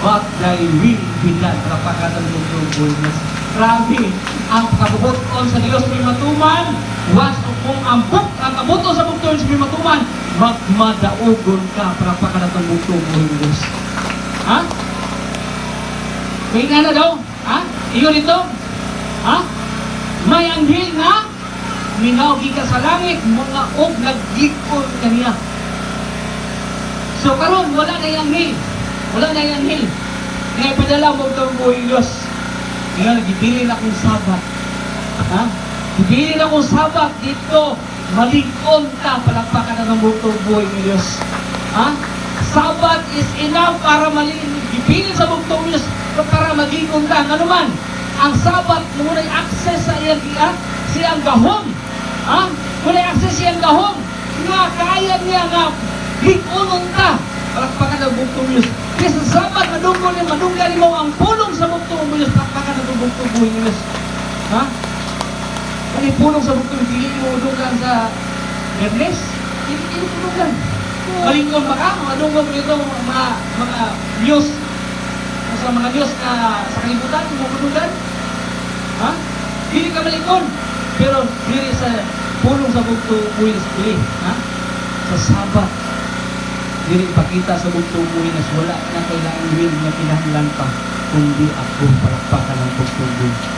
but thy will be done. Palakpakan ng Panginoon. Grabe, ang kabubuton sa Dios may matuman, was kung ang kabuto sa bukton sa may matuman, magmadaugon ka. Palakpakan ng Panginoon. Ha? May nga na daw? Ha? Iyon ito? Ha? May anghel na minawgi ka sa langit, mga og naglikod kaniya. So karon wala na yung anghel. Wala na yung anghel. Ngayon padala mo itong buhay Diyos. Ngayon, gibilin akong sabat. Ha? Gibilin akong sabat dito. Maligkon ka. Palakpakan na ng buhay ng Diyos. Ha? Sabat is enough para gibilin sa buktong Diyos para maligkon ka. Ano man? Ang sabat, muna'y access sa iyang siyang gahom. Ha? Muna'y access siyang gahom. Nga, kaya niya nga likonon ka. Palakpakan ng buktong Diyos. Kaya sa sabat, madunggan mo ang pulong sa buktong Diyos. Palakpakan ng buktong Diyos. Ha? Kaya pulong sa buktong Diyos, hindi mo madunggan sa Hermes. Hindi mo madunggan. Malingkon ba ka? Madunggan mo ito mga Diyos. Sa mga Diyos na sa kalibutan, mo madunggan. Ha? Hindi ka malingkon. Pero diri sa pulong sa buktong Diyos. Ha? Sa sabat. Dili ipakita sa buktong buhay na wala na kailangan will na kinahanglan pa kundi ako. Palakpakan ng buktong buhay.